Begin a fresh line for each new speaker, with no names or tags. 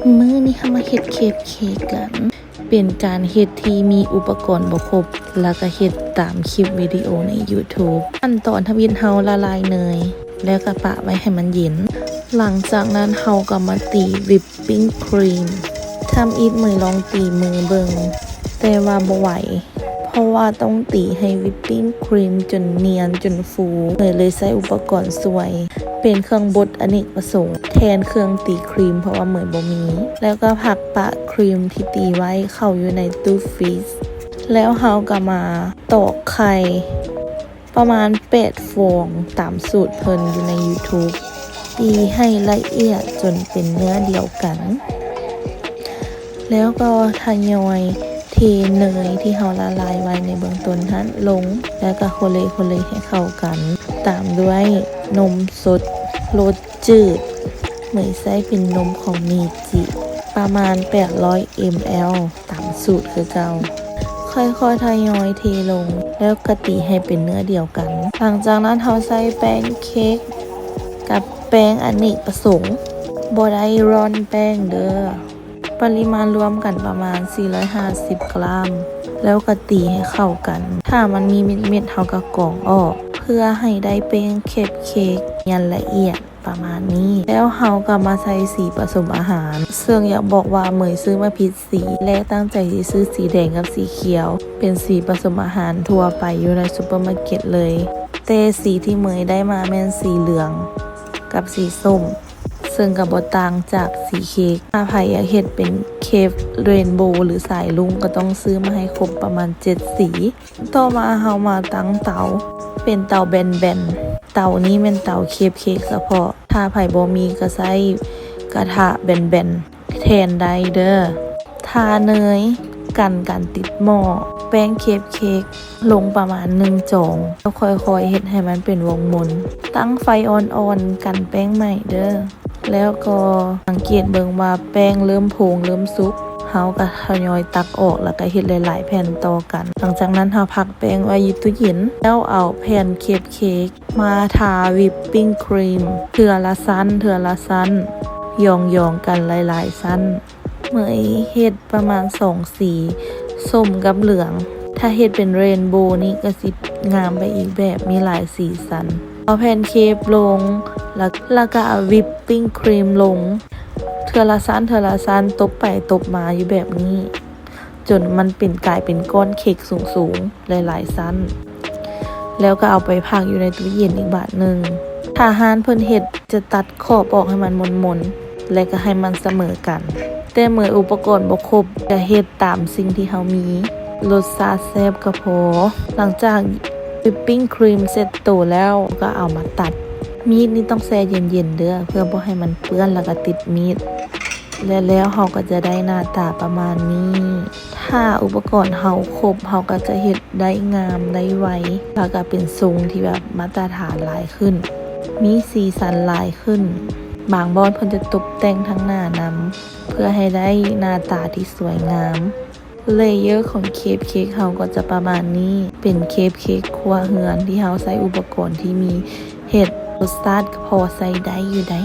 มื้อนี้เฮามาเฮ็ดเค้กกัน เป็นการเฮ็ดที่มีอุปกรณ์บ่ครบ แล้วก็เฮ็ดตามคลิปวิดีโอใน YouTube ขั้นตอนทำอิฐเฮาละลายเนย แล้วก็ปะไว้ให้มันเย็น หลังจากนั้นเฮาก็มาตีวิปปิ้งครีมทำอิฐมือลองตีมือเบิ่งแต่ว่าบ่ไหว เพราะว่าต้องตีให้วิปปิ้งครีมจนเนียนจนฟูเลยใช้อุปกรณ์สวย เป็นเครื่องบดอเนกประสงค์แทนเครื่องตีครีมเพราะว่าเหมือนบ่มี แล้วก็ผักปะครีมที่ตีไว้เข้าอยู่ในตู้ฟรีซแล้วเฮาก็มาตอกไข่ประมาณ8ฟองตามสูตรเพิ่นอยู่ใน YouTube ตีให้ละเอียดจนเป็นเนื้อเดียวกัน แล้วก็ทยอยเทเนยที่เฮาละลายไว้ในเบื้องต้นนั้นลงแล้วก็คนเลยให้เข้ากันตามด้วยนมสดรสจืดเหมยใช้เป็นนมของมีจิประมาณ800 ml ตามสูตรคือเก่าค่อยๆทยอยเทลงแล้วก็ตีให้เป็นเนื้อเดียวกันหลังจากนั้นเฮาใส่แป้งเค้กกับแป้งอเนกประสงค์บ่ได้ร่อนแป้งเด้อปริมาณรวมกันประมาณ450 กรัมแล้วก็ตีให้เข้ากันถ้ามันมีเม็ดๆเฮาก็กรองออกเพื่อให้ได้เป็นเค้กยันละเอียดประมาณนี้แล้วเฮาก็มาใส่สีผสมอาหารซึ่งอยากบอกว่าเหมยซื้อมาผิดสีและตั้งใจที่ซื้อสีแดงกับสีเขียวเป็นสีผสมอาหารทั่วไปอยู่ในซุปเปอร์มาร์เก็ตเลยแต่สีที่เหมยได้มาแม่นสีเหลืองกับสีส้มซึ่งก็บ่ต่างจากสีเค้กถ้าใครอยากเฮ็ดเป็นเค้กเรนโบว์หรือสายรุ้งก็ต้องซื้อมาให้ครบประมาณ7สีต่อมาเฮามาตั้งเตาเป็นเตาแบนๆเตานี้เป็นเตาเค้กเฉพาะถ้าไผบ่มีก็ใช้กระทะแบนๆแทนได้เด้อทาเนยกันการติดหม้อแป้งเค้กลงประมาณ1จองแล้วค่อยๆเฮ็ดให้มันเป็นวงมนตั้งไฟอ่อนๆกันแป้งใหม่เด้อแล้วก็สังเกตเบิ่งว่าแป้งเริ่มโพงเริ่มสุกเฮาก็ทยอยตักออกแล้วก็เฮ็ดหลายๆแผ่นต่อกันหลังจากนั้นเฮาพักแป้งไว้อยู่ตู้เย็นแล้วเอาแผ่นเค้กมาทาวิปปิ้งครีมเทื่อละชั้นยองๆกันหลายๆชั้นเหมยเฮ็ดประมาณ2สีส้มกับเหลืองถ้าเฮ็ดเป็นเรนโบว์นี่ก็สิงามไปอีกแบบมีหลายสีสันเอาแผ่นเค้กลงแล้วก็เอาวิปปิ้งครีมลงเทื่อละชั้นตบไปตบมาอยู่แบบนี้จนมันเป็นกลายเป็นก้อนเค้กสูงๆหลายๆชั้นแล้วก็เอาไปพักอยู่ในตู้เย็นอีกบาทนึงถ้าร้านเพิ่นเฮ็ดจะตัดขอบออกให้มันมนๆและก็ให้มันเสมอกันแต่เมื่ออุปกรณ์บ่ครบก็เฮ็ดตามสิ่งที่เฮามีรสชาติแซ่บก็พอหลังจากวิปปิ้งครีมเสร็จโตแล้วก็เอามาตัดมีดนี่ต้องแช่เย็นๆเด้อเพื่อบ่ให้มันเปื้อนแล้วก็ติดมีดแล้วเฮาก็จะได้หน้าตาประมาณนี้ถ้าอุปกรณ์เฮาครบเฮาก็จะเฮ็ดได้งามได้ไวแล้วก็เป็นทรงที่แบบมาตรฐานหลายขึ้นมีสีสันหลายขึ้นบางบอนเพิ่นจะตกแต่งทั้งหน้านำเพื่อให้ได้หน้าตาที่สวยงามเลเยอร์ของเค้กเฮาก็จะประมาณนี้เป็นเค้กครัวเรือนที่เฮาใช้อุปกรณ์ที่มีเฮ็ดรสชาติก็พอใช้ได้อยู่ได้